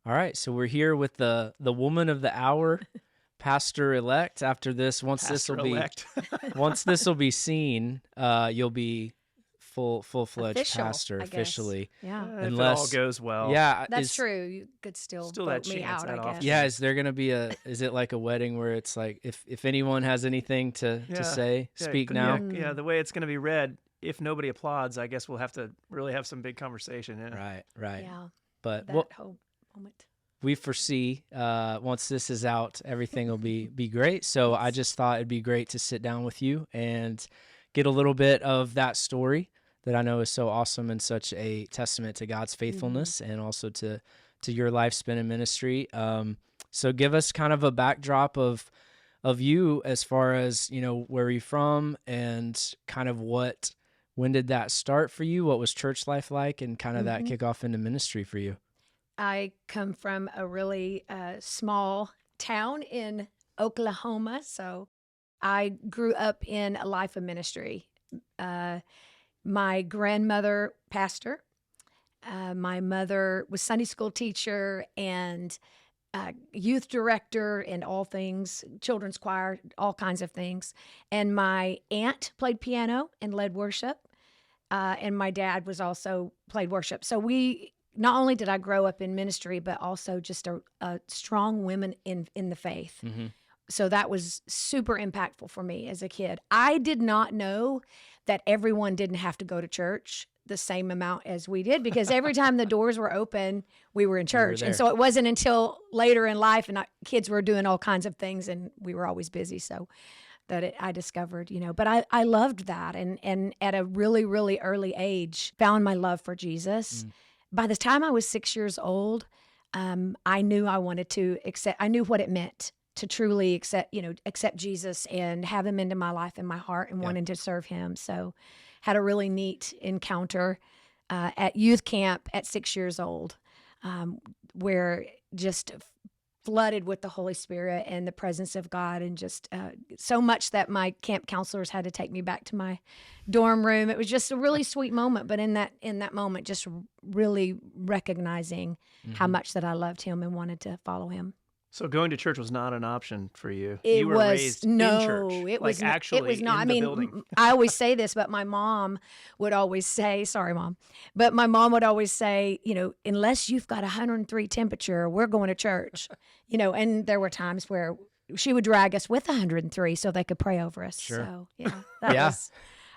All right, so we're here with the woman of the hour, pastor-elect. After this, once this will be seen, you'll be full-fledged Official, pastor I guess. officially. Yeah. If it all goes well. Yeah, That's true. You could still vote that me chance out, that I guess. often. Yeah, is there going to be is it like a wedding where it's like, if anyone has anything to say, speak now? Yeah, the way it's going to be read, if nobody applauds, I guess we'll have to really have some big conversation. Yeah. Right. Yeah. But that whole moment. We foresee once this is out, everything will be great. So I just thought it'd be great to sit down with you and get a little bit of that story that I know is so awesome and such a testament to God's faithfulness and also to your life spent in ministry. So give us kind of a backdrop of you as far as, where you're from and kind of when did that start for you? What was church life like and kind of that kickoff into ministry for you? I come from a really small town in Oklahoma, so I grew up in a life of ministry. My grandmother, pastor, my mother was Sunday school teacher and youth director and all things, children's choir, all kinds of things. And my aunt played piano and led worship, and my dad was also played worship. So not only did I grow up in ministry, but also just a strong women in the faith. Mm-hmm. So that was super impactful for me as a kid. I did not know that everyone didn't have to go to church the same amount as we did, because every time the doors were open, we were in church. And so it wasn't until later in life, and kids were doing all kinds of things, and we were always busy. So I discovered, but I loved that. And at a really, really early age, found my love for Jesus. By the time I was 6 years old, I knew I wanted to I knew what it meant to truly accept Jesus and have him into my life and my heart and wanting to serve him. So had a really neat encounter at youth camp at 6 years old, where just flooded with the Holy Spirit and the presence of God, and just so much that my camp counselors had to take me back to my dorm room. It was just a really sweet moment, but in that moment, just really recognizing how much that I loved him and wanted to follow him. So going to church was not an option for you. You were raised in church. It was actually it was not. in the building. I always say this, but my mom would always say, sorry, Mom, but my mom would always say, unless you've got 103 temperature, we're going to church, and there were times where she would drag us with 103 so they could pray over us. Sure. So, that was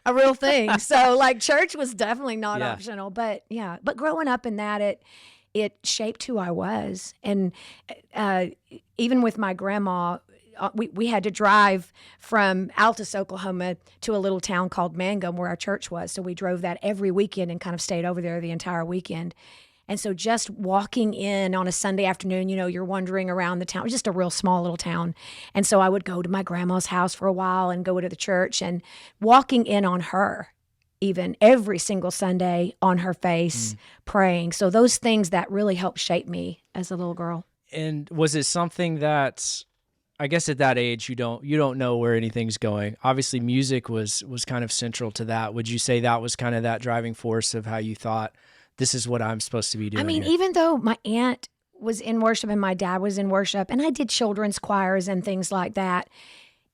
a real thing. So church was definitely not Yeah. optional, but growing up in that, it shaped who I was. And even with my grandma, we had to drive from Altus, Oklahoma to a little town called Mangum where our church was. So we drove that every weekend and kind of stayed over there the entire weekend. And so just walking in on a Sunday afternoon, you're wandering around the town. It was just a real small little town. And so I would go to my grandma's house for a while and go to the church, and walking in on her even every single Sunday on her face, praying. So those things that really helped shape me as a little girl. And was it something that, I guess at that age, you don't know where anything's going? Obviously, music was kind of central to that. Would you say that was kind of that driving force of how you thought, this is what I'm supposed to be doing? Even though my aunt was in worship and my dad was in worship, and I did children's choirs and things like that,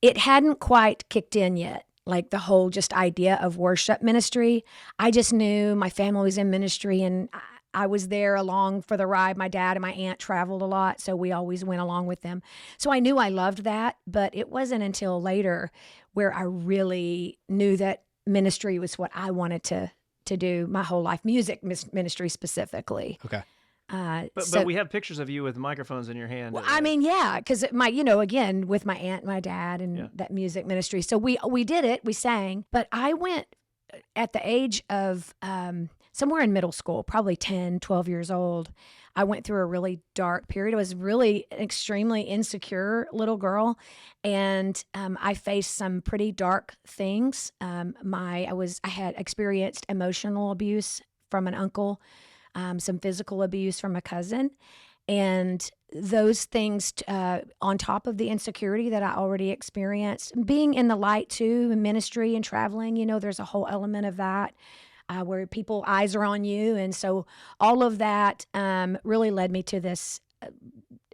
it hadn't quite kicked in yet. Like the whole just idea of worship ministry. I just knew my family was in ministry, and I was there along for the ride. My dad and my aunt traveled a lot, so we always went along with them. So I knew I loved that, but it wasn't until later where I really knew that ministry was what I wanted to do my whole life, music ministry specifically. Okay. But we have pictures of you with microphones in your hand. Well, because again, with my aunt and my dad and that music ministry. So we did it, we sang, but I went at the age of somewhere in middle school, probably 10, 12 years old. I went through a really dark period. I was really an extremely insecure little girl, and I faced some pretty dark things. I had experienced emotional abuse from an uncle, some physical abuse from a cousin, and those things on top of the insecurity that I already experienced, being in the light too, in ministry and traveling, there's a whole element of that where eyes are on you. And so all of that really led me to this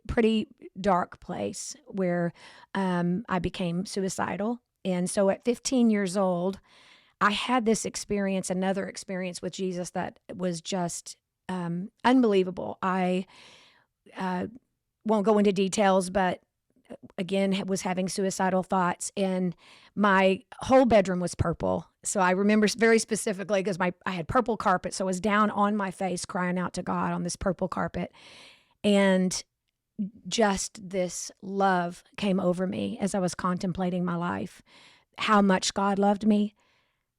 pretty dark place where I became suicidal. And so at 15 years old, I had this experience, another experience with Jesus that was just unbelievable. I won't go into details, but again, was having suicidal thoughts, and my whole bedroom was purple. So I remember very specifically because I had purple carpet, so I was down on my face crying out to God on this purple carpet, and just this love came over me as I was contemplating my life, how much God loved me,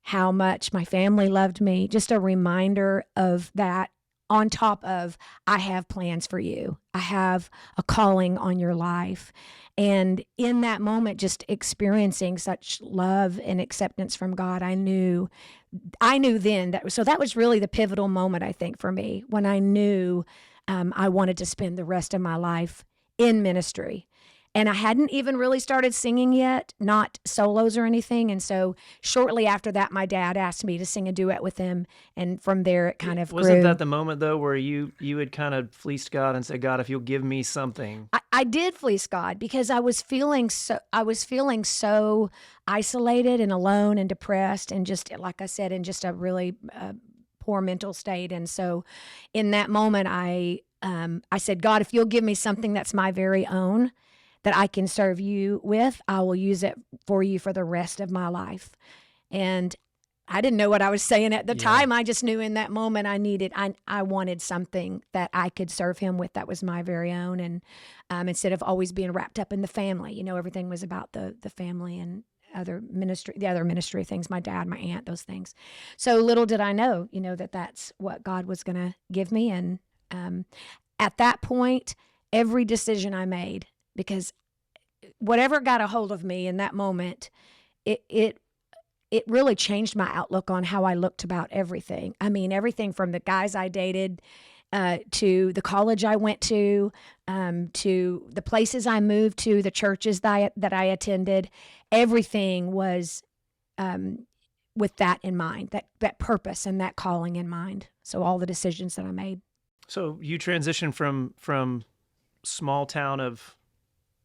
how much my family loved me, just a reminder of that, on top of, I have plans for you. I have a calling on your life. And in that moment, just experiencing such love and acceptance from God, I knew then that was really the pivotal moment, I think, for me, when I knew I wanted to spend the rest of my life in ministry. And I hadn't even really started singing yet, not solos or anything. And so shortly after that, my dad asked me to sing a duet with him. And from there, it kind of Wasn't grew. that the moment, though, where you had kind of fleeced God and said, God, if you'll give me something? I did fleece God because I was feeling so isolated and alone and depressed, and just, like I said, in just a really poor mental state. And so in that moment, I said, God, if you'll give me something that's my very own, that I can serve you with, I will use it for you for the rest of my life. And I didn't know what I was saying at the time. I just knew in that moment I wanted something that I could serve him with that was my very own. And instead of always being wrapped up in the family, everything was about the family and the other ministry things, my dad, my aunt, those things. So little did I know, that that's what God was going to give me. And at that point, every decision I made, because whatever got a hold of me in that moment, it really changed my outlook on how I looked about everything. I mean, everything from the guys I dated, to the college I went to the places I moved to, the churches that I attended, everything was with that in mind, that purpose and that calling in mind. So all the decisions that I made. So you transitioned from small town of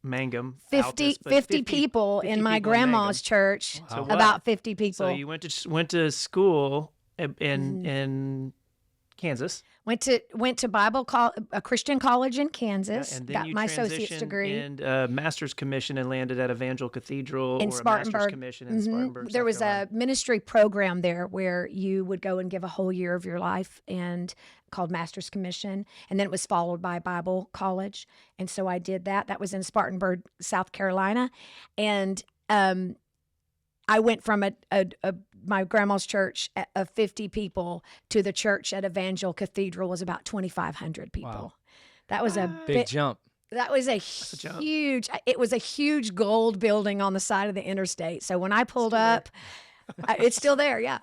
Mangum. 50 people in my grandma's church. Wow. About 50 people. So you went to school in Kansas. Went to a Christian college in Kansas. And then got you my associate's degree. And master's commission and landed at Evangel Cathedral in Spartanburg. A master's commission in Spartanburg. There was South Carolina. a ministry program there where you would go and give a whole year of your life, and called Master's Commission, and then it was followed by Bible College. And so I did that. That was in Spartanburg, South Carolina. And I went from my grandma's church of 50 people to the church at Evangel Cathedral was about 2,500 people. Wow. That was a big jump. That was a huge, it was a huge gold building on the side of the interstate. So when I pulled up, it's still there, yeah.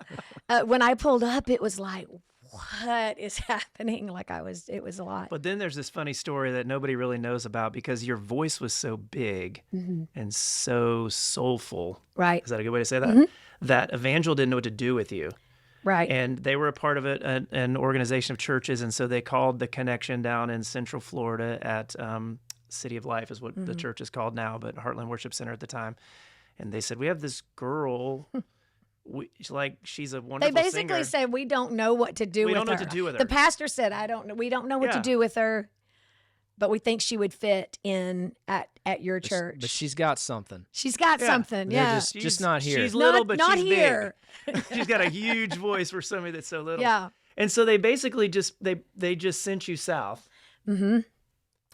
When I pulled up, it was like, what is happening? It was a lot. But then there's this funny story that nobody really knows about because your voice was so big and so soulful. Right. Is that a good way to say that? That Evangel didn't know what to do with you. Right. And they were a part of an organization of churches, and so they called the connection down in Central Florida at City of Life is what the church is called now, but Heartland Worship Center at the time. And they said, we have this girl... she's a wonderful singer. They basically said, we don't know what to do with her. We don't know what to do with her. The pastor said, we don't know what to do with her, but we think she would fit in at your church. But she's got something. She's got something, They're just not here. She's little, but not she's here. big. She's got a huge voice for somebody that's so little. Yeah. And so they basically just sent you south. Mm-hmm.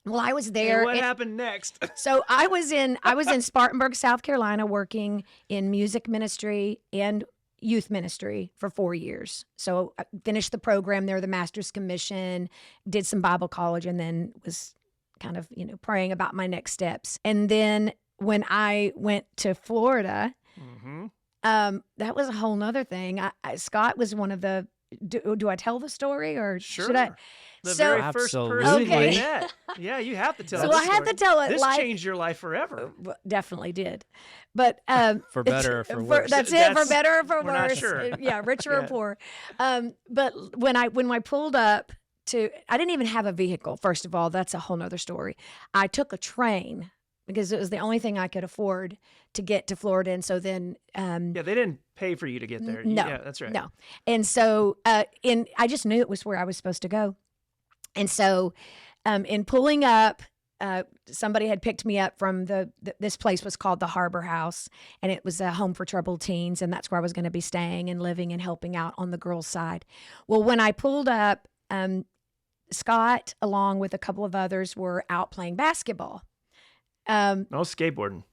Well, I was there. And what happened next? So I was in Spartanburg, South Carolina, working in music ministry and youth ministry for 4 years. So I finished the program there, the Master's Commission, did some Bible college, and then was kind of, praying about my next steps. And then when I went to Florida, that was a whole nother thing. Scott was one of the, do I tell the story or should I? The very first person you met. Yeah, you have to tell it. So I have to tell it. This changed your life forever. Definitely did. But for better or for worse. That's it, for better or for we're worse. Not sure. Yeah, richer or poor. But when I pulled up I didn't even have a vehicle. First of all, that's a whole nother story. I took a train because it was the only thing I could afford to get to Florida. And so then, Yeah, they didn't pay for you to get there. no, Yeah, that's right. no. And so, I just knew it was where I was supposed to go. And so, in pulling up, somebody had picked me up from this place was called the Harbor House, and it was a home for troubled teens, and that's where I was going to be staying and living and helping out on the girls' side. Well, when I pulled up, Scott, along with a couple of others, were out playing basketball. Skateboarding.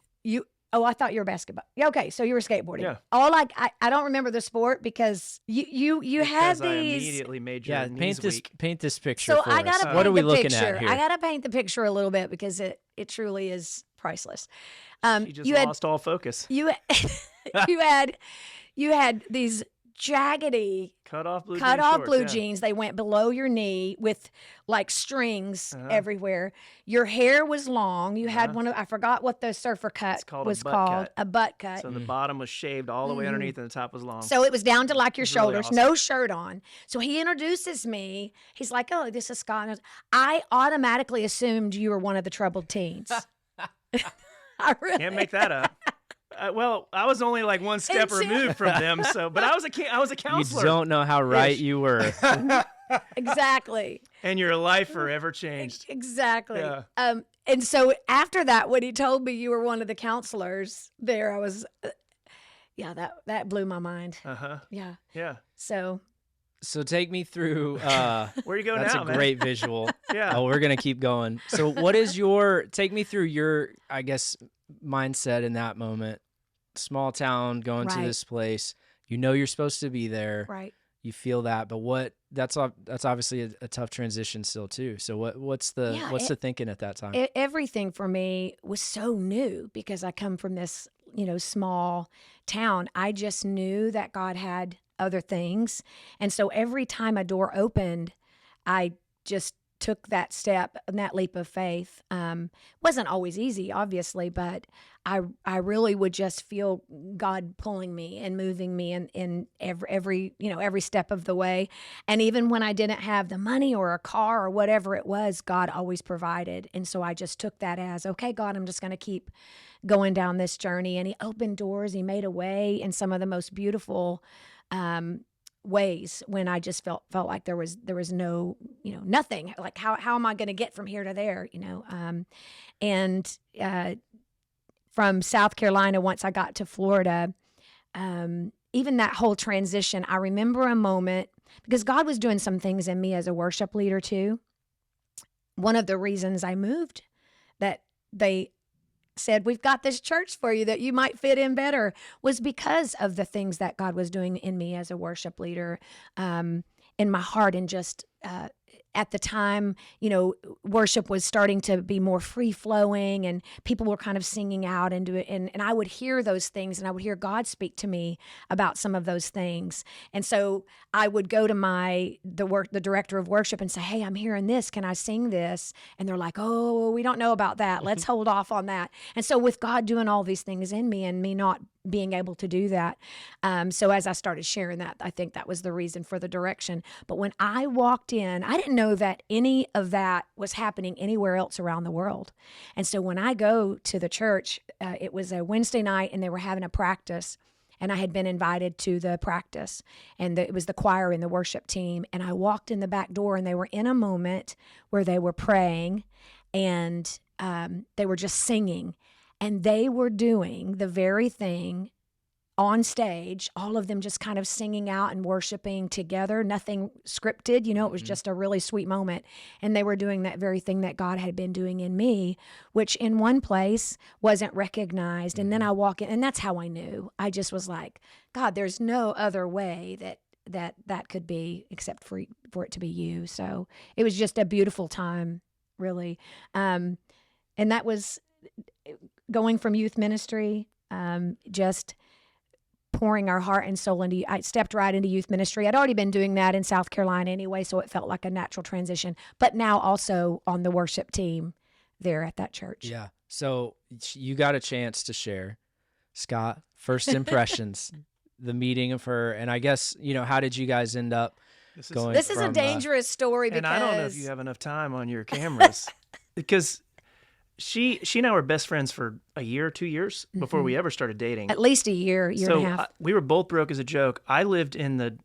I thought you were basketball. Yeah, okay, so you were skateboarding. Yeah. I don't remember the sport because you had these. I immediately made your knees weak. Paint this picture So for I gotta us. paint What are we the looking picture. at here? I gotta paint the picture a little bit because it truly is priceless. You just lost all focus. You had these jaggedy Cut off blue jeans. They went below your knee with like strings everywhere. Your hair was long. You had I forgot what the surfer cut was called. A butt cut. So the bottom was shaved all the way underneath and the top was long. So it was down to like your shoulders, really awesome. no shirt on. So he introduces me. He's like, "Oh, this is Scott." I automatically assumed you were one of the troubled teens. I really Can't make that up. Well, I was only like one step removed from them, but I was a counselor. You don't know how right you were. Exactly. And your life forever changed. Exactly. Yeah. And so after that, when he told me you were one of the counselors there, I was, that blew my mind. Yeah. Yeah. So take me through. Where you go that's now, a man? great visual. Yeah. Oh, we're gonna keep going. So, take me through your, I guess, mindset in that moment. Small town, going to this place. You know you're supposed to be there. right. You feel that, but that's obviously a tough transition still too. So what's the thinking at that time? Everything for me was so new because I come from this, small town. I just knew that God had other things. And so every time a door opened, I just took that step and that leap of faith. Wasn't always easy, obviously, but I really would just feel God pulling me and moving me in every step of the way. And even when I didn't have the money or a car or whatever it was, God always provided. And so I just took that as, okay, God, I'm just going to keep going down this journey. And he opened doors. He made a way in some of the most beautiful ways when I just felt like there was no, nothing. Like how am I going to get from here to there? And from South Carolina, once I got to Florida, even that whole transition, I remember a moment because God was doing some things in me as a worship leader too. One of the reasons I moved, that they said, we've got this church for you that you might fit in better, was because of the things that God was doing in me as a worship leader, in my heart. And just at the time, worship was starting to be more free flowing and people were kind of singing out into it. And I would hear those things and I would hear God speak to me about some of those things. And so I would go to the director of worship and say, hey, I'm hearing this. Can I sing this? And they're like, oh, we don't know about that. Let's hold off on that. And so with God doing all these things in me and me not being able to do that. So as I started sharing that, I think that was the reason for the direction. But when I walked in, I didn't know that any of that was happening anywhere else around the world. And so when I go to the church, it was a Wednesday night and they were having a practice. And I had been invited to the practice, and it was the choir and the worship team. And I walked in the back door, and they were in a moment where they were praying, and they were just singing. And they were doing the very thing on stage, all of them just kind of singing out and worshiping together, nothing scripted, it was just a really sweet moment. And they were doing that very thing that God had been doing in me, which in one place wasn't recognized. And then I walk in, and that's how I knew. I just was like, God, there's no other way that could be except for it to be you. So it was just a beautiful time, really. And that was going from youth ministry, just pouring our heart and soul into. I stepped right into youth ministry. I'd already been doing that in South Carolina anyway, so it felt like a natural transition. But now also on the worship team there at that church. Yeah. So you got a chance to share, Scott, first impressions, the meeting of her, and I guess, how did you guys end up going This is a from, dangerous story because And I don't know if you have enough time on your cameras because she and I were best friends for a year, 2 years before we ever started dating. at least a year and a half. We were both broke as a joke. I lived in the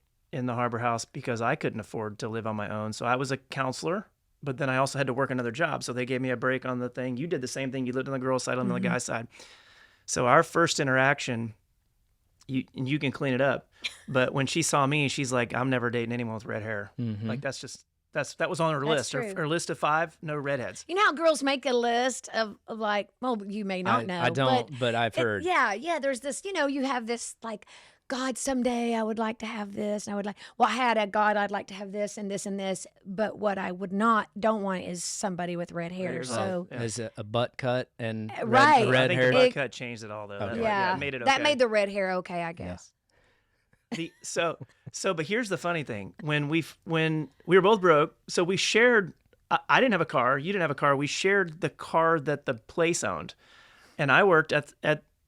Harbor House because I couldn't afford to live on my own. So I was a counselor, but then I also had to work another job. So they gave me a break on the thing. You did the same thing. You lived on the girl's side, I lived on the guy's side. So our first interaction, you can clean it up, but when she saw me, she's like, I'm never dating anyone with red hair. Like that was on her list. Her list of 5, no redheads. You know how girls make a list of like, well, you may not know. I don't, but I've heard. Yeah. There's this, you have this like, God, someday I would like to have this. And I would like, well, I had a God, I'd like to have this and this and this. But what I don't want is somebody with red hair. So is it a butt cut and right. red I think hair? the butt cut changed it all though. Okay. That made it okay. That made the red hair okay, I guess. But here's the funny thing. When we were both broke, so we shared, I didn't have a car, you didn't have a car. We shared the car that the place owned. And I worked at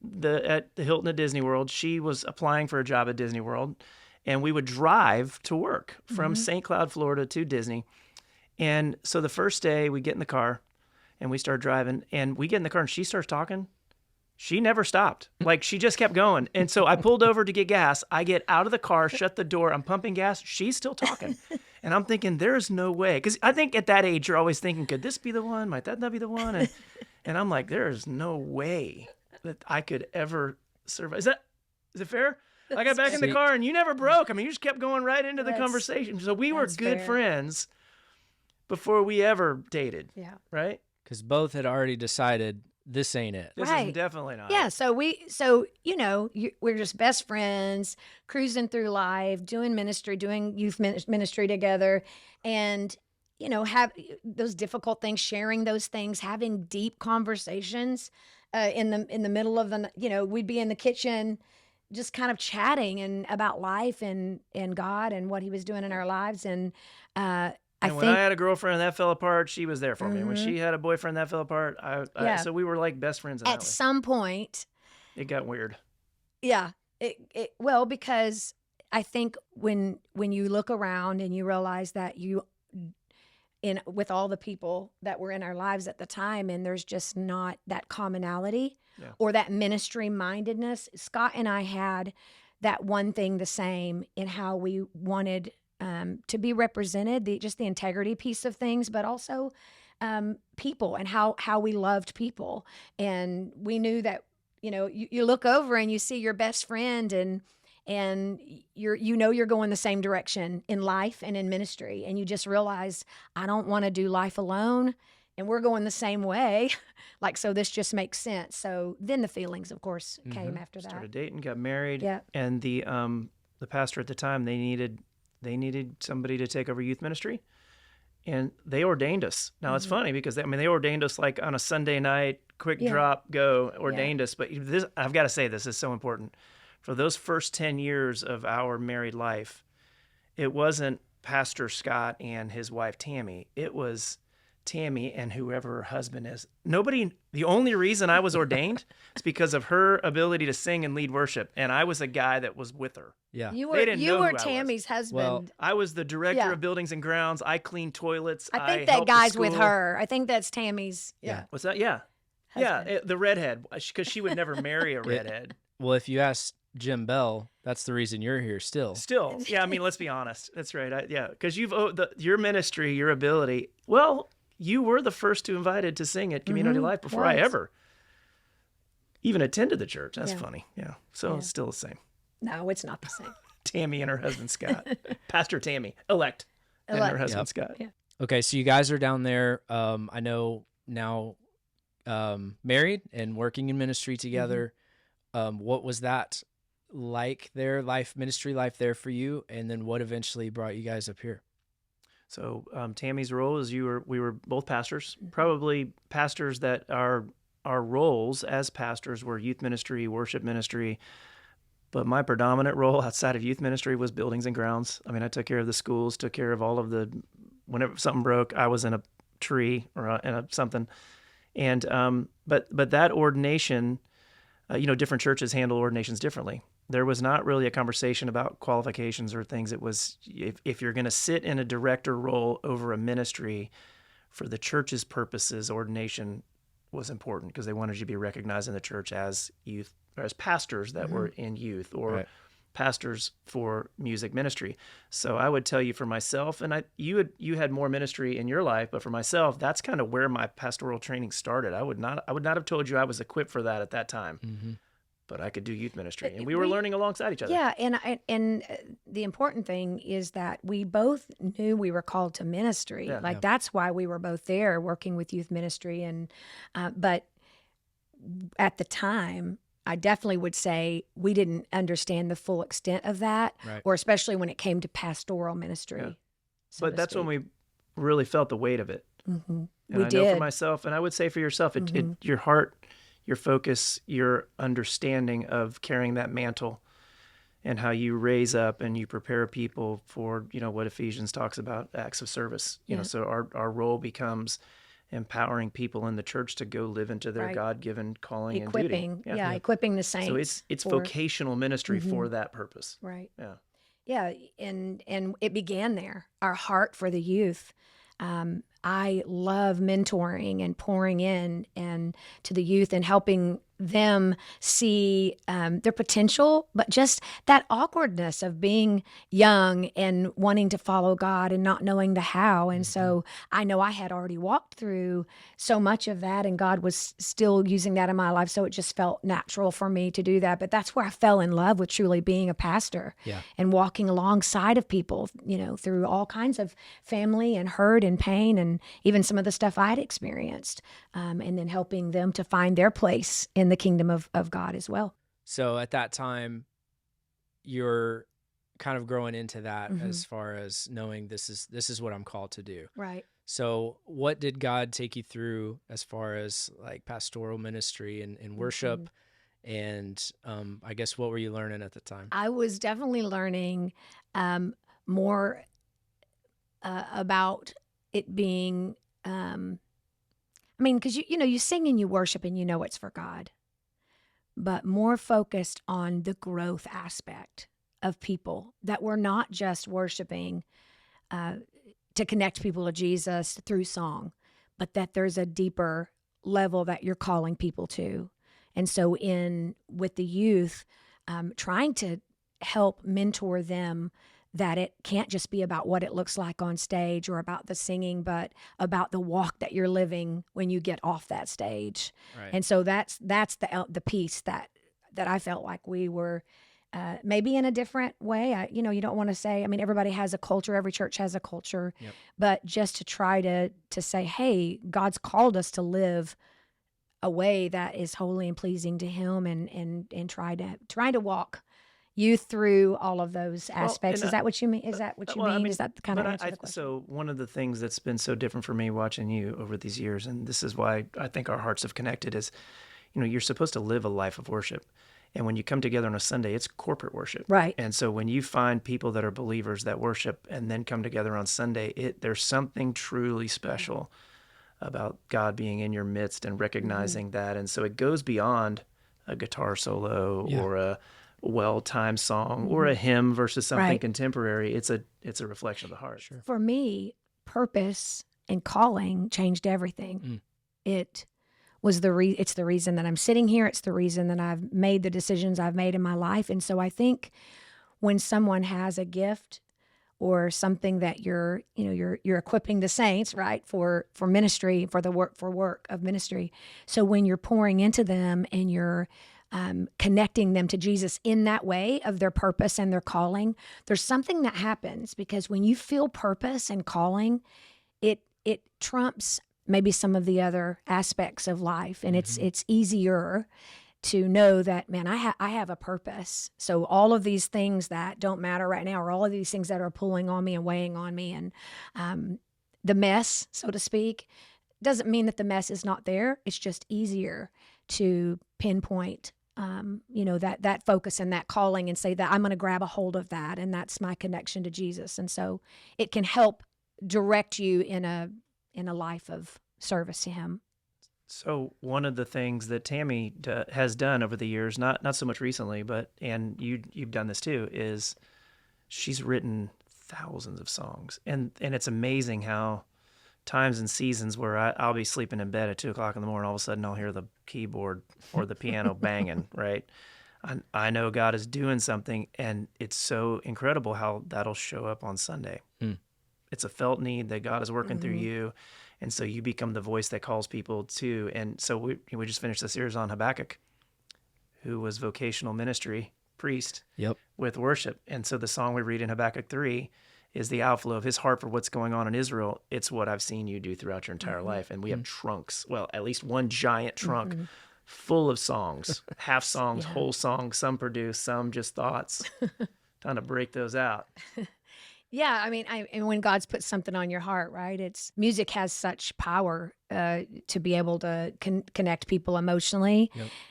the Hilton at Disney World. She was applying for a job at Disney World, and we would drive to work from St. Cloud, Florida to Disney. And so the first day we get in the car and we start driving, and we get in the car and she starts talking. She never stopped. Like, she just kept going. And so I pulled over to get gas. I get out of the car, shut the door. I'm pumping gas. She's still talking. And I'm thinking, there's no way. Because I think at that age, you're always thinking, could this be the one? Might that not be the one? And I'm like, there's no way that I could ever survive. Is it fair? I got back in the car and you never broke. I mean, you just kept going right into the conversation. So we were good friends before we ever dated. Yeah. Right? Because both had already decided this ain't it. This is definitely not. Yeah. So we're just best friends, cruising through life, doing ministry, doing youth ministry together, and have those difficult things, sharing those things, having deep conversations. In the middle of we'd be in the kitchen, just kind of chatting and about life and God and what He was doing in our lives. And when I had a girlfriend that fell apart, she was there for me. When she had a boyfriend that fell apart, so we were like best friends. At some point, it got weird. Yeah, well, because I think when you look around and you realize that with all the people that were in our lives at the time, and there's just not that commonality or that ministry mindedness. Scott and I had that one thing the same in how we wanted to be represented, the integrity piece of things, but also people and how we loved people. And we knew that, you look over and you see your best friend and you're going the same direction in life and in ministry. And you just realize, I don't want to do life alone. And we're going the same way. So this just makes sense. So then the feelings, of course, came after that. Started dating, got married. Yeah. And the pastor at the time, they needed somebody to take over youth ministry. And they ordained us. Now it's funny because they ordained us like on a Sunday night, quick drop, go, ordained us. But I've got to say, this is so important. For those first 10 years of our married life, it wasn't Pastor Scott and his wife Tammy. It was Tammy and whoever her husband is. The only reason I was ordained is because of her ability to sing and lead worship. And I was a guy that was with her. Yeah. You were Tammy's husband. Well, I was the director of buildings and grounds. I cleaned toilets. I think that guy's with her. I think that's Tammy's. Yeah. What's that? Yeah. Husband. Yeah. The redhead, because she would never marry a redhead. Well, if you ask Jim Bell, that's the reason you're here still. Still. Yeah. I mean, let's be honest. That's right. Because your ministry, your ability. Well, you were the first to invited to sing at Community Life before I ever even attended the church. That's funny. Yeah. So it's still the same. No, it's not the same. Tammy and her husband, Scott. Pastor Tammy, elect. And her husband, Scott. Yeah. Okay, so you guys are down there. I know now married and working in ministry together. What was that like there, ministry life there for you? And then what eventually brought you guys up here? So Tammy's role is we were both pastors, probably pastors that our roles as pastors were youth ministry, worship ministry. But my predominant role outside of youth ministry was buildings and grounds. I mean, I took care of the schools, took care of all of whenever something broke, I was in a tree or in something. And but that ordination, different churches handle ordinations differently. there was not really a conversation about qualifications or things. It was, if you're going to sit in a director role over a ministry, for the church's purposes, ordination was important because they wanted you to be recognized in the church as youth, or as pastors that were in youth, or pastors for music ministry. So I would tell you, for myself, and you had more ministry in your life, but for myself, that's kind of where my pastoral training started. I would not have told you I was equipped for that at that time. But I could do youth ministry, and we were learning alongside each other. Yeah, and the important thing is that we both knew we were called to ministry. That's why we were both there working with youth ministry. And but at the time, I definitely would say we didn't understand the full extent of that, or especially when it came to pastoral ministry. Yeah. But that's when we really felt the weight of it. And we I did. know for myself, and I would say for yourself, your heart, your focus, your understanding of carrying that mantle, and how you raise up and you prepare people for, what Ephesians talks about, acts of service. So our role becomes empowering people in the church to go live into their God-given calling equipping, and duty. Equipping the saints. So it's vocational ministry for that purpose. Right. Yeah. Yeah, and it began there. Our heart for the youth. I love mentoring and pouring in and to the youth and helping them see their potential, but just that awkwardness of being young and wanting to follow God and not knowing the how. And so I know I had already walked through so much of that, and God was still using that in my life. So it just felt natural for me to do that. But that's where I fell in love with truly being a pastor and walking alongside of people, through all kinds of family and hurt and pain, and even some of the stuff I'd experienced, and then helping them to find their place in the kingdom of God as well. So at that time, you're kind of growing into that as far as knowing this is what I'm called to do. Right. So what did God take you through as far as like pastoral ministry and worship? And I guess what were you learning at the time? I was definitely learning more about it being, because you sing and you worship and it's for God, but more focused on the growth aspect of people, that we're not just worshiping to connect people to Jesus through song, but that there's a deeper level that you're calling people to. And so with the youth, trying to help mentor them, that it can't just be about what it looks like on stage or about the singing, but about the walk that you're living when you get off that stage. Right. And so that's the piece that I felt like we were maybe in a different way. You don't want to say, everybody has a culture, every church has a culture, but just to try to say, hey, God's called us to live a way that is holy and pleasing to Him, and try to walk you through all of those aspects. Is that what you mean? Is that what you mean? Is that the kind of answer to the question? So one of the things that's been so different for me watching you over these years, and this is why I think our hearts have connected, is, you're supposed to live a life of worship. And when you come together on a Sunday, it's corporate worship. Right. And so when you find people that are believers that worship and then come together on Sunday, there's something truly special about God being in your midst and recognizing that. And so it goes beyond a guitar solo or a well-timed song or a hymn versus something contemporary. It's a reflection of the heart. Sure. For me, purpose and calling changed everything. It was it's the reason that I'm sitting here. It's the reason that I've made the decisions I've made in my life. And so I think when someone has a gift or something that you're equipping the saints, right, for ministry, for the work of ministry. So when you're pouring into them and you're connecting them to Jesus in that way of their purpose and their calling, there's something that happens, because when you feel purpose and calling, it trumps maybe some of the other aspects of life, and it's easier to know that, man, I have a purpose. So all of these things that don't matter right now, or all of these things that are pulling on me and weighing on me, and the mess, so to speak, doesn't mean that the mess is not there. It's just easier to pinpoint that focus and that calling, and say that I'm going to grab a hold of that, and that's my connection to Jesus. And so it can help direct you in a life of service to Him. So one of the things that Tammy has done over the years, not so much recently, and you've done this too, is she's written thousands of songs, and it's amazing how times and seasons where I'll be sleeping in bed at 2:00 in the morning, all of a sudden I'll hear the keyboard or the piano banging, right? I know God is doing something, and it's so incredible how that'll show up on Sunday. It's a felt need that God is working through you, and so you become the voice that calls people too. And so we just finished the series on Habakkuk, who was vocational ministry priest with worship. And so the song we read in Habakkuk 3 is the outflow of his heart for what's going on in Israel. It's what I've seen you do throughout your entire life. And we have trunks, well, at least one giant trunk full of songs, half songs, whole songs, some produced, some just thoughts, trying to break those out. Yeah, I mean, and when God's put something on your heart, right? Music has such power to be able to connect people emotionally,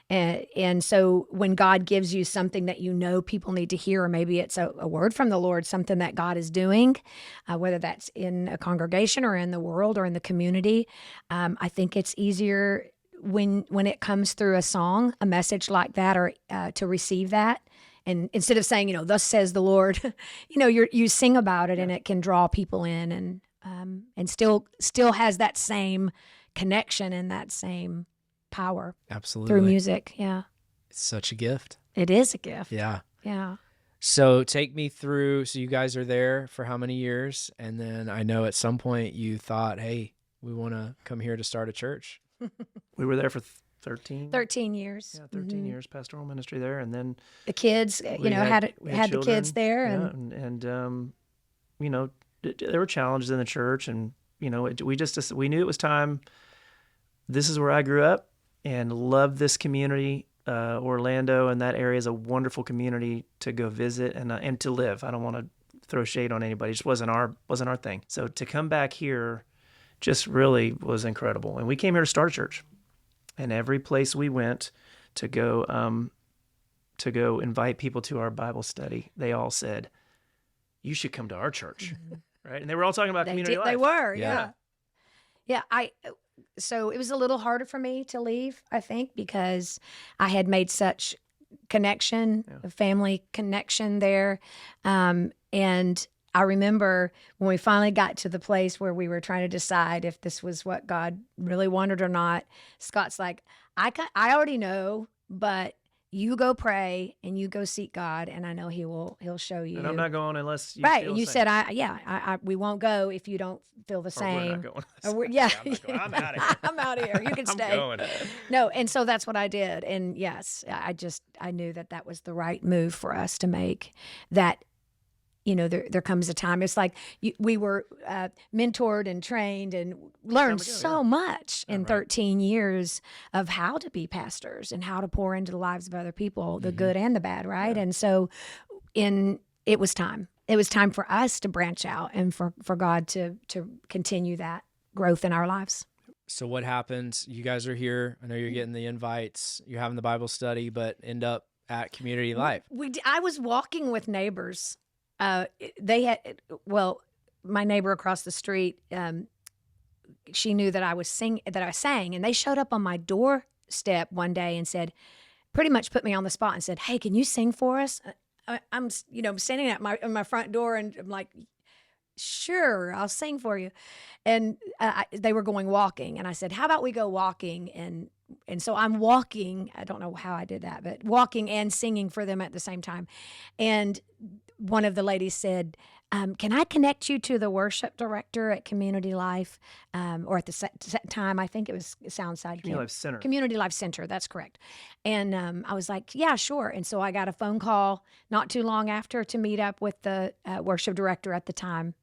and so when God gives you something that you know people need to hear, or maybe it's a word from the Lord, something that God is doing, whether that's in a congregation or in the world or in the community, I think it's easier when it comes through a song, a message like that, or to receive that. And instead of saying, thus says the Lord, you sing about it, and it can draw people in, and still has that same connection and that same power. Absolutely. Through music. Yeah. It's such a gift. It is a gift. Yeah. Yeah. So take me through, so you guys are there for how many years? And then I know at some point you thought, hey, we want to come here to start a church. We were there for 13 years. Yeah, 13 years pastoral ministry there, and then the kids, had the kids there, and there were challenges in the church, and we knew it was time. This is where I grew up and loved this community. Orlando and that area is a wonderful community to go visit and to live. I don't want to throw shade on anybody; it just wasn't our thing. So to come back here just really was incredible, and we came here to start a church. And every place we went to go invite people to our Bible study, they all said, "You should come to our church," right? And they were all talking about community life. They were, yeah. So it was a little harder for me to leave, I think, because I had made such connection, a family connection there, and I remember when we finally got to the place where we were trying to decide if this was what God really wanted or not. Scott's like, I already know, but you go pray and you go seek God, and I know He'll show you. And I'm not going unless you right. feel And you the said, same. we won't go if you don't feel the same. We're not going. I'm out of here. I'm out of here. You can stay. I'm going. No, and so that's what I did. And yes, I knew that was the right move for us to make. That. There comes a time. It's like we were mentored and trained and learned so much in 13 years of how to be pastors and how to pour into the lives of other people, the good and the bad, right? Yeah. And so it was time. It was time for us to branch out and for God to continue that growth in our lives. So what happens? You guys are here. I know you're getting the invites. You're having the Bible study, but end up at Community Life. I was walking with neighbors. My neighbor across the street, she knew that I sang, and they showed up on my doorstep one day and said, pretty much put me on the spot and said, "Hey, can you sing for us?" I'm standing at my front door, and I'm like, "Sure, I'll sing for you." And they were going walking, and I said, "How about we go walking?" And so I'm walking. I don't know how I did that, but walking and singing for them at the same time. And one of the ladies said, "Can I connect you to the worship director at Community Life?" Or at the time, I think it was Soundside. Community Life Center. Community Life Center, that's correct. And I was like, "Yeah, sure." And so I got a phone call not too long after to meet up with the worship director at the time.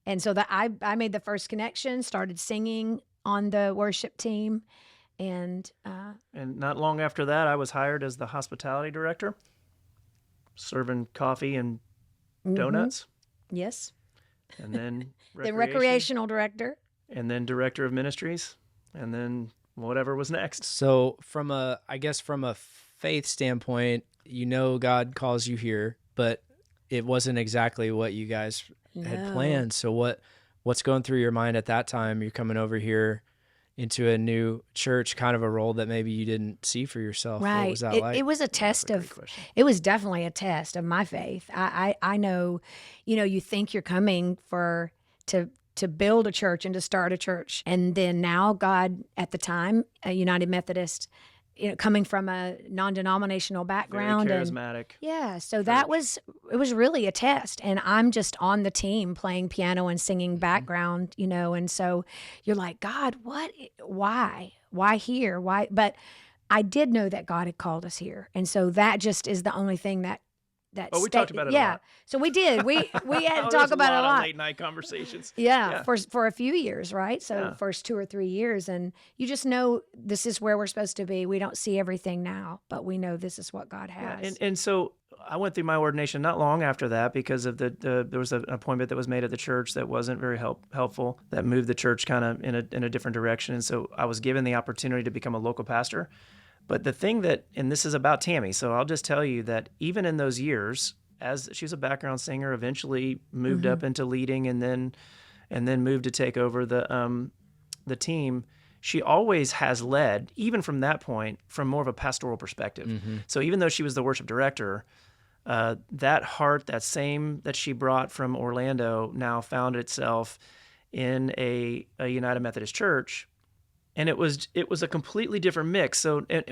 And so that I made the first connection, started singing on the worship team. And not long after that, I was hired as the hospitality director, serving coffee and donuts. Yes. And then the recreational director. And then director of ministries. And then whatever was next. So from a faith standpoint, God calls you here, but it wasn't exactly what you guys had planned. So what's going through your mind at that time? You're coming over here into a new church, kind of a role that maybe you didn't see for yourself. Right. What was that like? It was a test Great of, question. it was definitely a test of my faith. I know, you think you're coming to build a church and to start a church. And then now God, at the time, a United Methodist, coming from a non-denominational background. Very and charismatic. Yeah, so church. it was really a test, and I'm just on the team playing piano and singing Mm-hmm. background, and so you're like, God, why here? Why? But I did know that God had called us here, and so that just is the only thing that Oh, we talked about it a yeah. lot. So we did. We had Oh, to there's talk about it a of lot. late night conversations. Yeah, for a few years, right? So Yeah. first 2 or 3 years, and you just know this is where we're supposed to be. We don't see everything now, but we know this is what God Yeah, has. and so I went through my ordination not long after that because of there was an appointment that was made at the church that wasn't very helpful, that moved the church kind of in a different direction, and so I was given the opportunity to become a local pastor. But the thing and this is about Tammy, so I'll just tell you that even in those years, as she was a background singer, eventually moved up into leading, and then moved to take over the team. She always has led, even from that point, from more of a pastoral perspective. So even though she was the worship director, that heart, that same that she brought from Orlando, now found itself in a United Methodist church. And it was a completely different mix. So it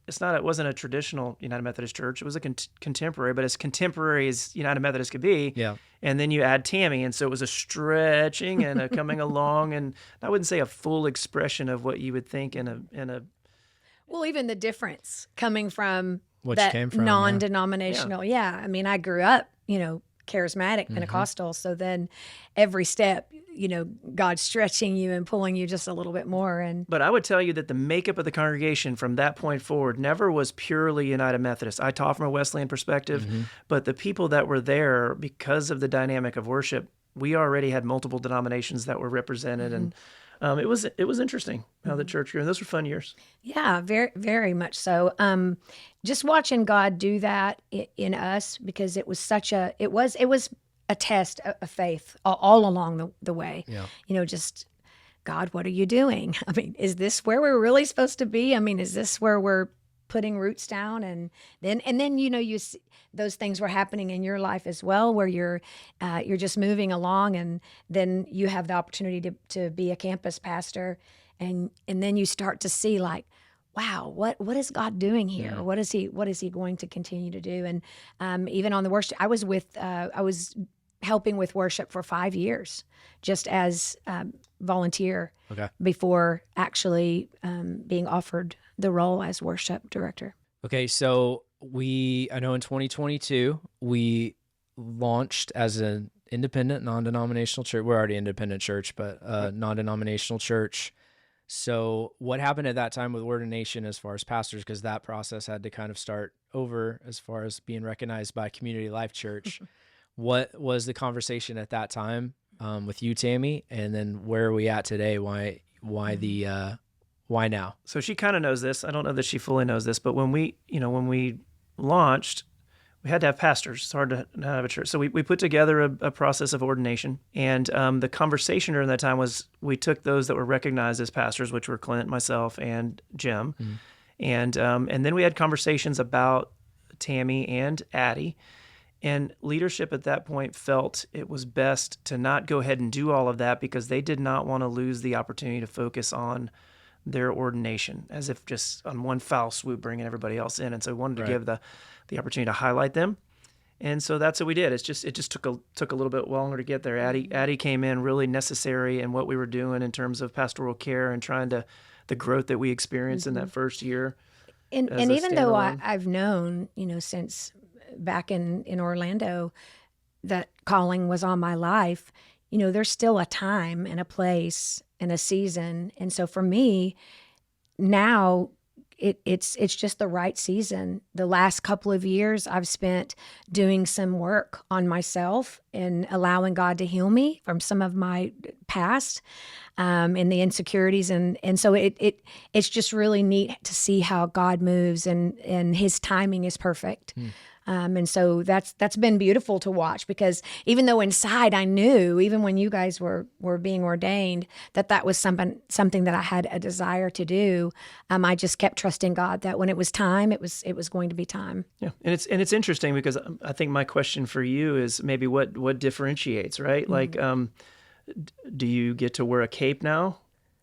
wasn't a traditional United Methodist church. It was a contemporary, but as contemporary as United Methodist could be. Yeah. And then you add Tammy, and so it was a stretching and a coming along, and I wouldn't say a full expression of what you would think in a. Well, even the difference coming from What you that came from, yeah. non-denominational. Yeah. I mean, I grew up, charismatic Pentecostal. So then every step, God's stretching you and pulling you just a little bit more. And But I would tell you that the makeup of the congregation from that point forward never was purely United Methodist. I taught from a Wesleyan perspective, but the people that were there, because of the dynamic of worship, we already had multiple denominations that were represented, and it was interesting how the church grew. And those were fun years. yeah, very, very much so. Just watching God do that in us, because it was it was a test of faith all along the way. Yeah. Just, God, what are you doing? I mean, is this where we're really supposed to be? I mean, is this where we're putting roots down? And then you see those things were happening in your life as well, where you're just moving along, and then you have the opportunity to be a campus pastor, and then you start to see, like, wow, what is God doing here? Yeah. What is he going to continue to do? And even on the worship, I was helping with worship for 5 years, just as volunteer, Okay. before actually being offered the role as worship director. Okay, so I know in 2022, we launched as an independent, non-denominational church. We're already an independent church, but non-denominational church. So what happened at that time with Ordination as far as pastors, because that process had to kind of start over as far as being recognized by Community Life Church. What was the conversation at that time with you, Tammy? And then where are we at today? Why now? So she kind of knows this. I don't know that she fully knows this, but when we launched, we had to have pastors. It's hard to not have a church. So we put together a process of ordination. And the conversation during that time was, we took those that were recognized as pastors, which were Clint, myself, and Jim. And then we had conversations about Tammy and Addie. And leadership at that point felt it was best to not go ahead and do all of that, because they did not want to lose the opportunity to focus on their ordination, as if just on one foul swoop bringing everybody else in. And so we wanted to give the opportunity to highlight them. And so that's what we did. It just took a little bit longer to get there. Addie came in really necessary in what we were doing in terms of pastoral care and the growth that we experienced in that first year. And even though I've known, since back in Orlando, that calling was on my life, there's still a time and a place and a season. And so for me now, it's just the right season. The last couple of years I've spent doing some work on myself and allowing God to heal me from some of my past and the insecurities. And so it's just really neat to see how God moves, and his timing is perfect. And so that's been beautiful to watch, because even though inside I knew, even when you guys were being ordained, that was something that I had a desire to do, I just kept trusting God that when it was time, it was going to be time. Yeah, and it's interesting because I think my question for you is maybe what differentiates, right? Like, do you get to wear a cape now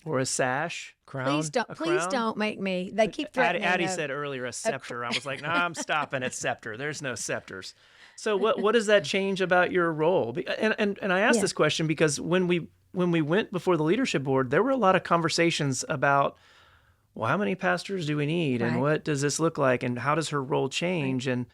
or a sash? Crown. Please don't make me. They keep threatening. Addie said earlier a scepter. I was like, nah, I'm stopping at scepter. There's no scepters. So what does that change about your role? And I asked this question because when we went before the leadership board, there were a lot of conversations about, well, how many pastors do we need, and what does this look like, and how does her role change, and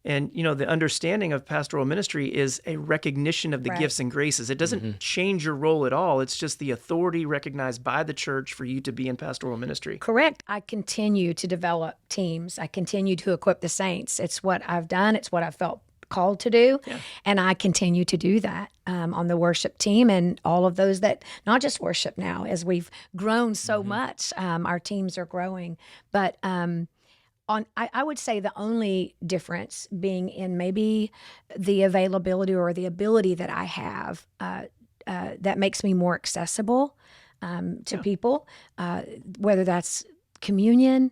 the understanding of pastoral ministry is a recognition of the gifts and graces. It doesn't change your role at all. It's just the authority recognized by the church for you to be in pastoral ministry. Correct. I continue to develop teams. I continue to equip the saints. It's what I've done. It's what I felt called to do. Yeah. And I continue to do that on the worship team, and all of those that not just worship now, as we've grown so much, our teams are growing. But I would say the only difference being in maybe the availability or the ability that I have that makes me more accessible to people, whether that's communion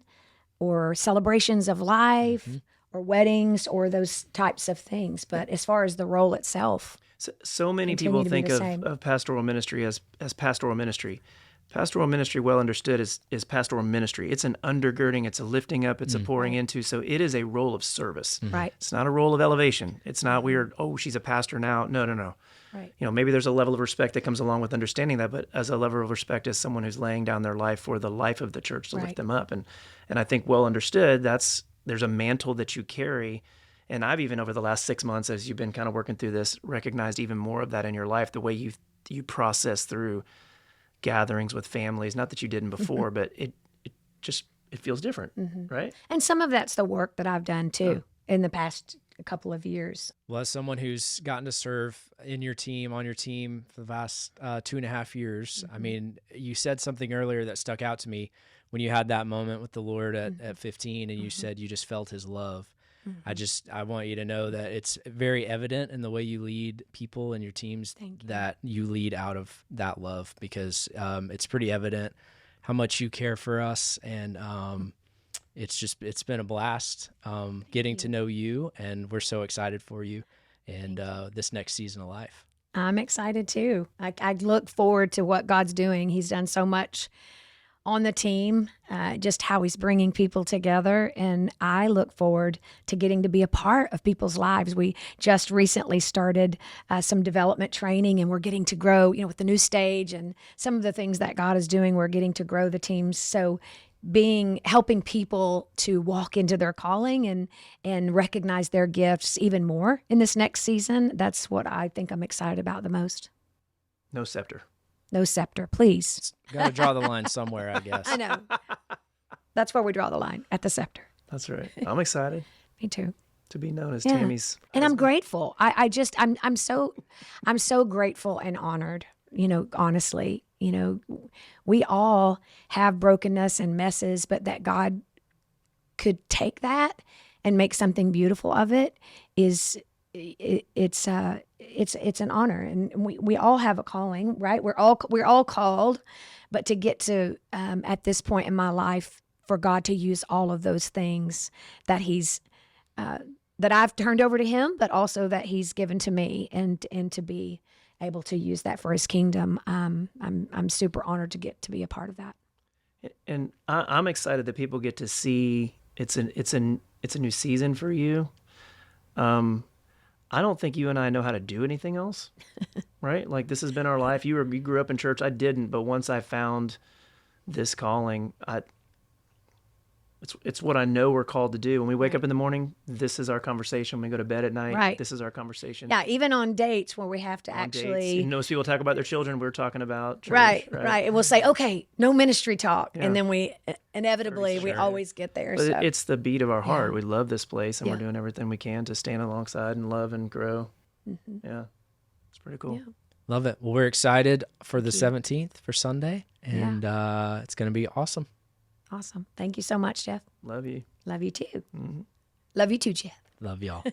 or celebrations of life or weddings or those types of things. But as far as the role itself, so many people think of pastoral ministry as pastoral ministry. Pastoral ministry, well understood, is pastoral ministry. It's an undergirding, it's a lifting up, it's a pouring into. So it is a role of service. Right. It's not a role of elevation. It's not weird, oh, she's a pastor now. No. Right. Maybe there's a level of respect that comes along with understanding that, but as a level of respect as someone who's laying down their life for the life of the church to lift them up. And I think well understood, there's a mantle that you carry. And I've even over the last 6 months, as you've been kind of working through this, recognized even more of that in your life, the way you process through gatherings with families. Not that you didn't before, but it feels different, right? And some of that's the work that I've done too in the past couple of years. Well, as someone who's gotten to serve on your team for the last 2.5 years, I mean, you said something earlier that stuck out to me when you had that moment with the Lord at 15, and you said you just felt His love. I want you to know that it's very evident in the way you lead people and your teams that you lead out of that love, because it's pretty evident how much you care for us. And it's been a blast getting to know you, and we're so excited for you and this next season of life. I'm excited too. I look forward to what God's doing. He's done so much on the team, just how He's bringing people together. And I look forward to getting to be a part of people's lives. We just recently started some development training, and we're getting to grow, with the new stage and some of the things that God is doing, we're getting to grow the teams. So helping people to walk into their calling and recognize their gifts even more in this next season, that's what I think I'm excited about the most. No scepter. No scepter, please. Got to draw the line somewhere, I guess. I know. That's where we draw the line, at the scepter. That's right. I'm excited. Me too. To be known as Tammy's husband. And I'm grateful. I'm so grateful and honored, honestly. We all have brokenness and messes, but that God could take that and make something beautiful of it it's an honor, and we all have a calling, right? We're all called, but to get to at this point in my life, for God to use all of those things that He's that I've turned over to Him, but also that He's given to me, and to be able to use that for His kingdom, I'm super honored to get to be a part of that. And I'm excited that people get to see it's a new season for you. I don't think you and I know how to do anything else, right? Like, this has been our life. You grew up in church. I didn't, but once I found this calling, it's what I know we're called to do. When we wake up in the morning, this is our conversation. When we go to bed at night, this is our conversation. Yeah, even on dates where we have to actually... Most people talk about their children. We're talking about church. Right. And we'll say, okay, no ministry talk. Yeah. And then we inevitably, we always get there. But it's the beat of our heart. Yeah. We love this place, and we're doing everything we can to stand alongside and love and grow. Yeah, it's pretty cool. Yeah. Love it. Well, we're excited for the 17th for Sunday, and it's going to be awesome. Awesome. Thank you so much, Jeff. Love you. Love you too. Love you too, Jeff. Love y'all.